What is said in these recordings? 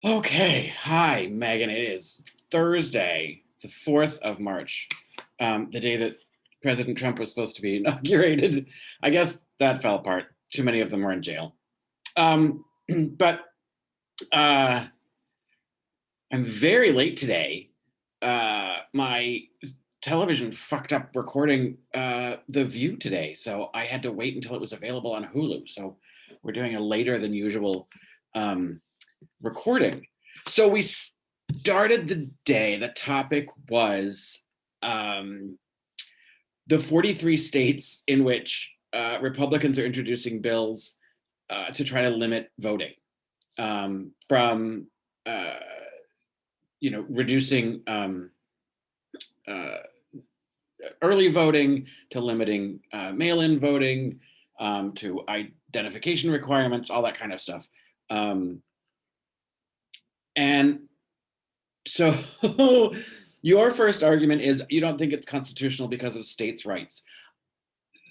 Okay, hi, Megan. It is Thursday, the 4th of March, the day that President Trump was supposed to be inaugurated. I guess that fell apart. Too many of them were in jail. But I'm very late today. My television fucked up recording The View today, so I had to wait until it was available on Hulu. So we're doing a later than usual recording. So we started the day. The topic was the 43 states in which Republicans are introducing bills to try to limit voting, from reducing uh, early voting to limiting mail-in voting, to identification requirements, all that kind of stuff. And so your first argument is you don't think it's constitutional because of states' rights.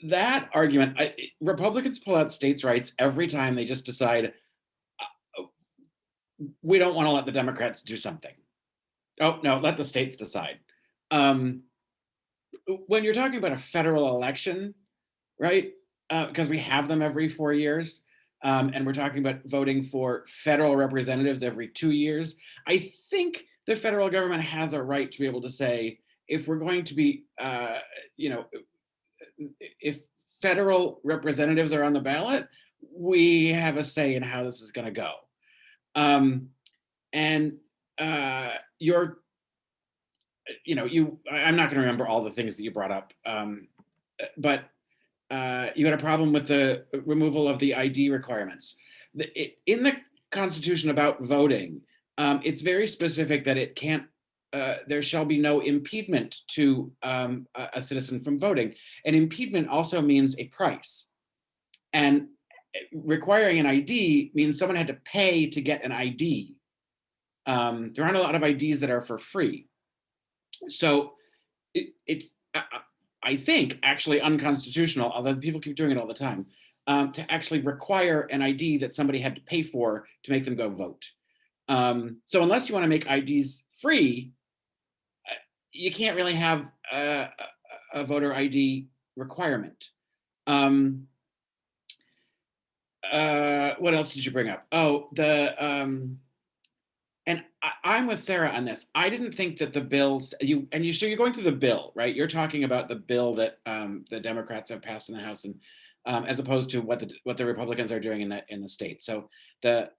That argument, Republicans pull out states' rights every time they just decide we don't want to let the Democrats do something. Oh, no, let the states decide. When you're talking about a federal election, right? Because we have them every 4 years, and we're talking about voting for federal representatives every 2 years. I think the federal government has a right to be able to say, if we're going to be, if federal representatives are on the ballot, we have a say in how this is going to go. And you're, I'm not going to remember all the things that you brought up, but you had a problem with the removal of the ID requirements. In the Constitution about voting, it's very specific that it can't, there shall be no impediment to a citizen from voting. And impediment also means a price. And requiring an ID means someone had to pay to get an ID. There aren't a lot of IDs that are for free. So it's, I think, actually unconstitutional, although people keep doing it all the time, to actually require an ID that somebody had to pay for to make them go vote. So unless you want to make IDs free, you can't really have a voter ID requirement. What else did you bring up? Oh, and I'm with Sarah on this. I didn't think that the bills so you're going through the bill, right? You're talking about the bill that the Democrats have passed in the House, and as opposed to what the Republicans are doing in the state. So the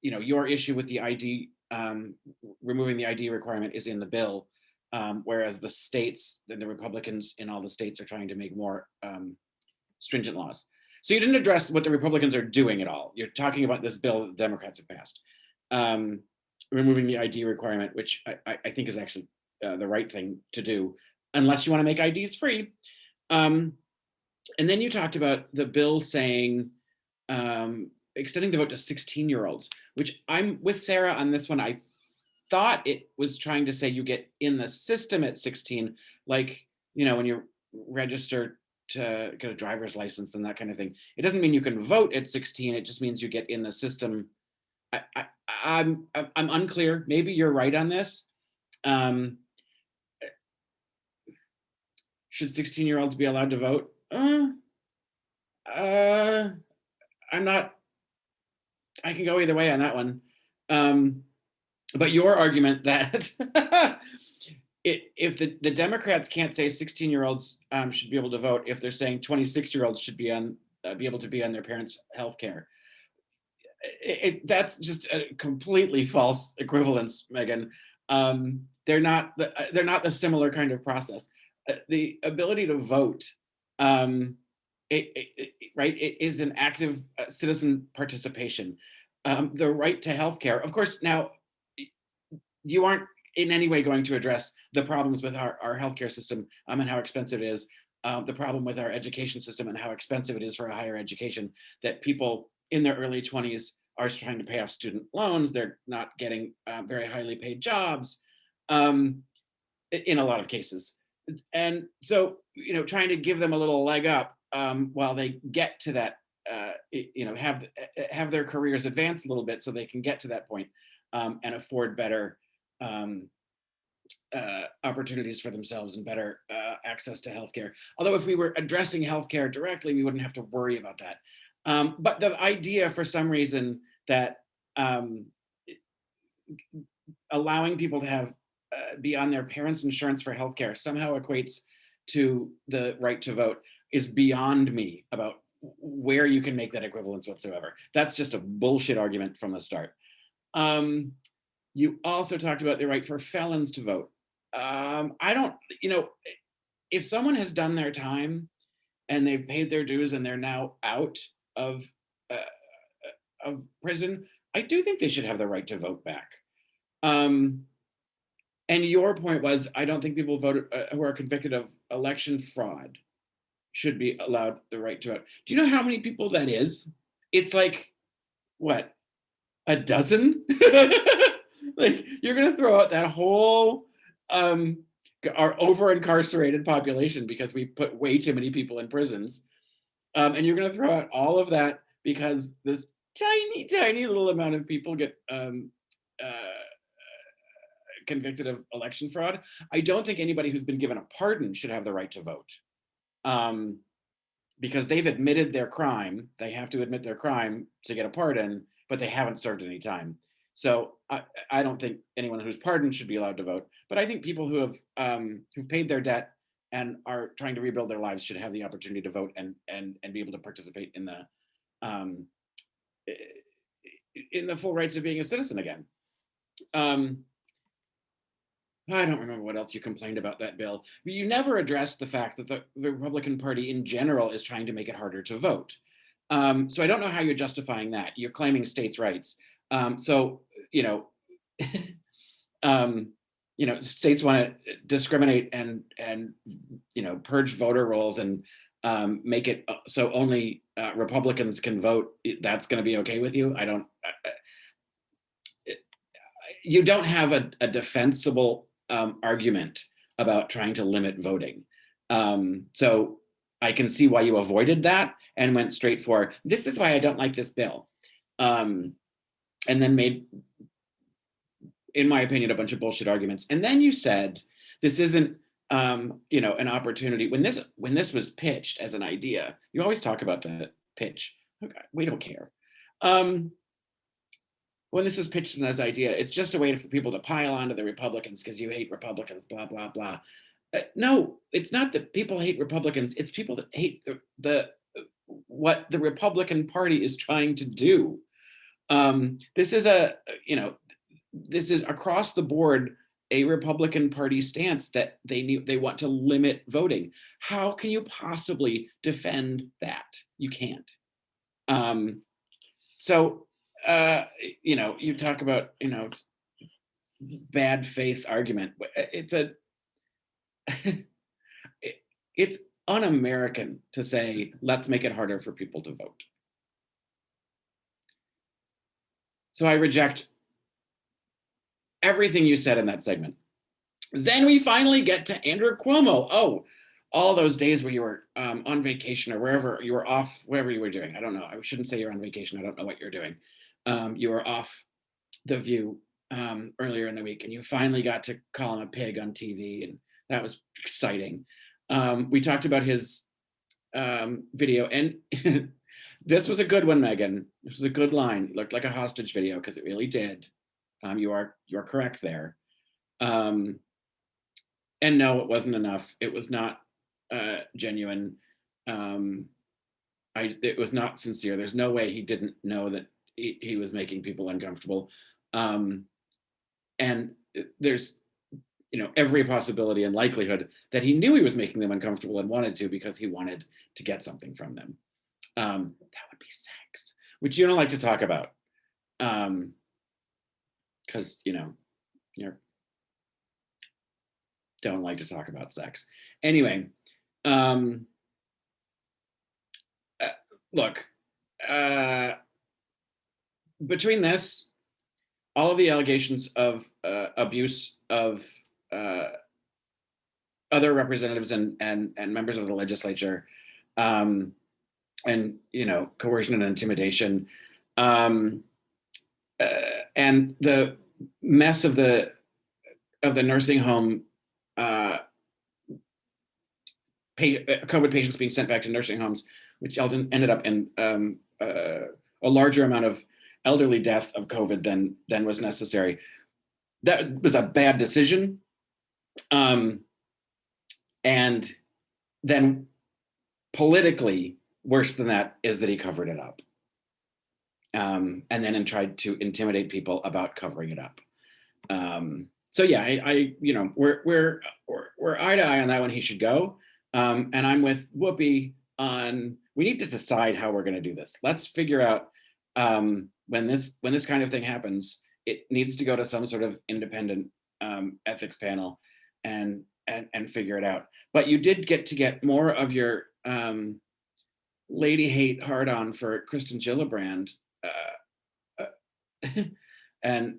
your issue with the ID, removing the ID requirement, is in the bill, whereas the states and the Republicans in all the states are trying to make more stringent laws. So you didn't address what the Republicans are doing at all. You're talking about this bill that the Democrats have passed, removing the ID requirement, which I think is actually the right thing to do, unless you want to make IDs free. And then you talked about the bill saying extending the vote to 16-year-olds, which I'm with Sarah on this one. I thought it was trying to say you get in the system at 16, like, when you register to get a driver's license and that kind of thing. It doesn't mean you can vote at 16. It just means you get in the system. I'm unclear. Maybe you're right on this. Should 16-year-olds be allowed to vote? I'm not. I can go either way on that one. But your argument that if the Democrats can't say 16-year-olds should be able to vote, if they're saying 26-year-olds should be able to be on their parents' health care, that's just a completely false equivalence, Megan. They're not the similar kind of process. The ability to vote, right, it is an active citizen participation. The right to health care, of course. Now, you aren't in any way going to address the problems with our healthcare system, and how expensive it is, the problem with our education system and how expensive it is for a higher education, that people in their early 20s are trying to pay off student loans. They're not getting very highly paid jobs in a lot of cases. And so, trying to give them a little leg up while they get to that have their careers advance a little bit so they can get to that point, and afford better um, opportunities for themselves and better access to healthcare. Although if we were addressing healthcare directly, we wouldn't have to worry about that. But the idea, for some reason, that um, allowing people to have be on their parents' insurance for healthcare somehow equates to the right to vote is beyond me about where you can make that equivalence whatsoever. That's just a bullshit argument from the start. You also talked about the right for felons to vote. I don't, if someone has done their time and they've paid their dues and they're now out of uh, prison, I do think they should have the right to vote back. And your point was, I don't think people who are convicted of election fraud should be allowed the right to vote. Do you know how many people that is? It's like, what, a dozen? Like, you're going to throw out that whole our over incarcerated population because we put way too many people in prisons. And you're going to throw out all of that because this tiny little amount of people get convicted of election fraud. I don't think anybody who's been given a pardon should have the right to vote, because they've admitted their crime. They have to admit their crime to get a pardon, but they haven't served any time. So I don't think anyone who's pardoned should be allowed to vote. But I think people who have who've paid their debt and are trying to rebuild their lives should have the opportunity to vote and be able to participate in the full rights of being a citizen again. I don't remember what else you complained about that bill, but you never addressed the fact that the Republican Party in general is trying to make it harder to vote. So I don't know how you're justifying that. You're claiming states' rights. So states want to discriminate and purge voter rolls and make it so only Republicans can vote. That's going to be okay with you? You don't have a defensible argument about trying to limit voting. So I can see why you avoided that and went straight for, this is why I don't like this bill. And then made, in my opinion, a bunch of bullshit arguments. And then you said, this isn't an opportunity. When this was pitched as an idea, you always talk about the pitch. Okay, we don't care. When this was pitched as an idea, it's just a way for people to pile onto the Republicans because you hate Republicans, blah, blah, blah. No, it's not that people hate Republicans. It's people that hate what the Republican Party is trying to do. This is across the board a Republican Party stance that they want to limit voting. How can you possibly defend that? You can't. You talk about, bad faith argument. It's un-American to say, let's make it harder for people to vote. So I reject everything you said in that segment. Then we finally get to Andrew Cuomo. Oh, all those days where you were on vacation or wherever you were off, whatever you were doing. I don't know. I shouldn't say you're on vacation. I don't know what you're doing. You were off The View earlier in the week, and you finally got to call him a pig on TV, and that was exciting. We talked about his video, and this was a good one, Meghan. This was a good line. It looked like a hostage video because it really did. You're correct there. And no, it wasn't enough. It was not genuine. It was not sincere. There's no way he didn't know that he was making people uncomfortable. And there's every possibility and likelihood that he knew he was making them uncomfortable and wanted to because he wanted to get something from them. That would be sex, which you don't like to talk about. Because you don't like to talk about sex. Anyway, look, between this, all of the allegations of abuse of other representatives and members of the legislature, and coercion and intimidation, um, and the mess of the nursing home, COVID patients being sent back to nursing homes, which ended up in a larger amount of elderly death of COVID than was necessary. That was a bad decision. And then politically, worse than that is that he covered it up. And then tried to intimidate people about covering it up. So yeah, we're eye to eye on that one. He should go. And I'm with Whoopi on, we need to decide how we're going to do this. Let's figure out when this kind of thing happens, it needs to go to some sort of independent ethics panel and figure it out. But you did get more of your lady hate hard on for Kristen Gillibrand. And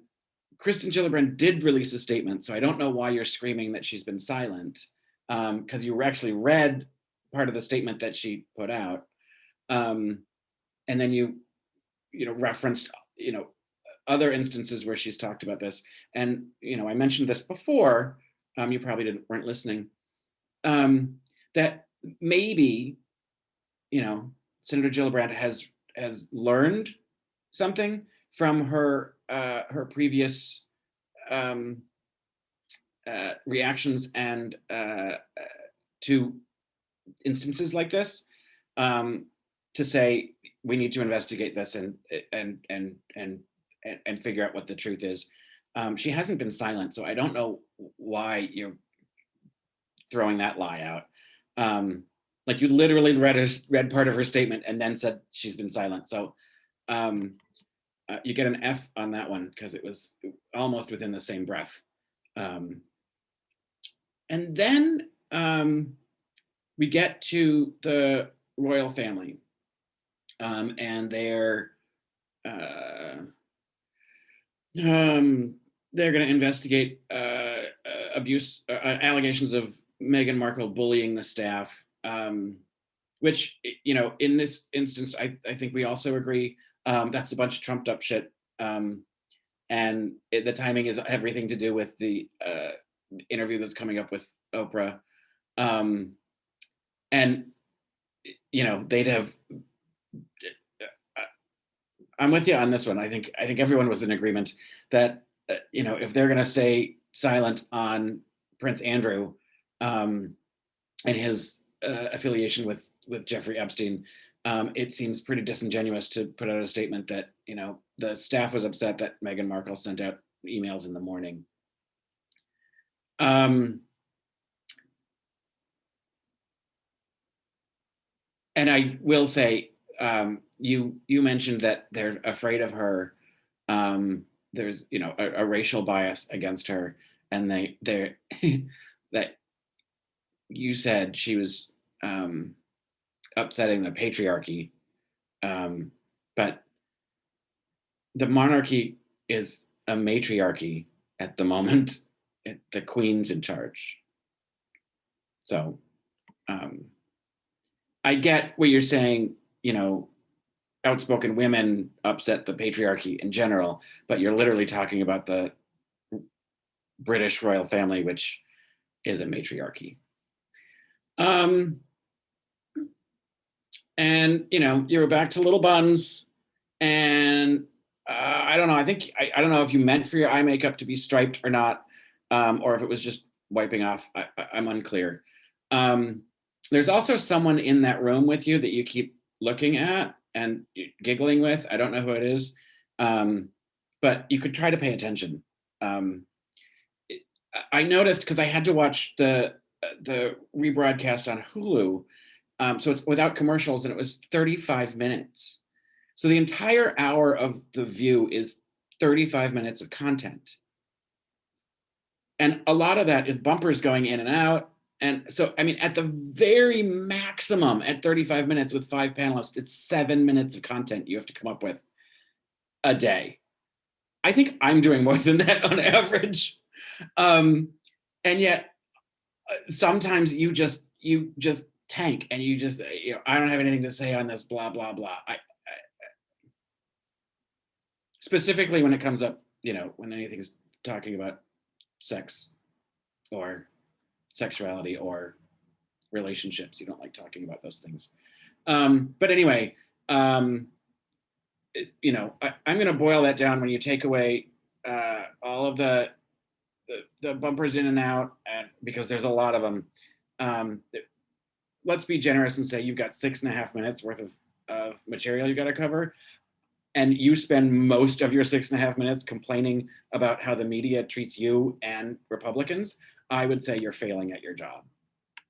Kristen Gillibrand did release a statement, so I don't know why you're screaming that she's been silent, because you actually read part of the statement that she put out, and then you referenced other instances where she's talked about this, and I mentioned this before. You probably weren't listening. That maybe Senator Gillibrand has learned something from her previous reactions and to instances like this, to say we need to investigate this and figure out what the truth is. She hasn't been silent, so I don't know why you're throwing that lie out. Like you literally read part of her statement and then said she's been silent. So you get an F on that one because it was almost within the same breath. And then we get to the royal family, and they're going to investigate abuse, allegations of Meghan Markle bullying the staff, which, in this instance, I think we also agree that's a bunch of trumped up shit. And the timing is everything to do with the interview that's coming up with Oprah. And, they'd have, I'm with you on this one. I think everyone was in agreement that, if they're going to stay silent on Prince Andrew and his affiliation with Jeffrey Epstein, it seems pretty disingenuous to put out a statement that, the staff was upset that Meghan Markle sent out emails in the morning. And I will say, you mentioned that they're afraid of her. There's a racial bias against her, and they're that you said she was upsetting the patriarchy, but the monarchy is a matriarchy at the moment. The queen's in charge. So I get what you're saying, outspoken women upset the patriarchy in general, but you're literally talking about the British royal family, which is a matriarchy. And you're back to little buns, and I don't know. I think I don't know if you meant for your eye makeup to be striped or not, or if it was just wiping off. I'm unclear. There's also someone in that room with you that you keep looking at and giggling with. I don't know who it is, but you could try to pay attention. I noticed, because I had to watch the rebroadcast on Hulu, so it's without commercials, and it was 35 minutes. So the entire hour of The View is 35 minutes of content. And a lot of that is bumpers going in and out. And so, I mean, at the very maximum, at 35 minutes with 5 panelists, it's 7 minutes of content you have to come up with a day. I think I'm doing more than that on average. And yet, sometimes you just tank and you just, I don't have anything to say on this, blah, blah, blah. Specifically when it comes up, when anything's talking about sex or sexuality or relationships, you don't like talking about those things. But anyway, I'm going to boil that down. When you take away all of the bumpers in and out, and because there's a lot of them, let's be generous and say you've got 6.5 minutes worth of material you got to cover, and you spend most of your 6.5 minutes complaining about how the media treats you and Republicans. I would say you're failing at your job.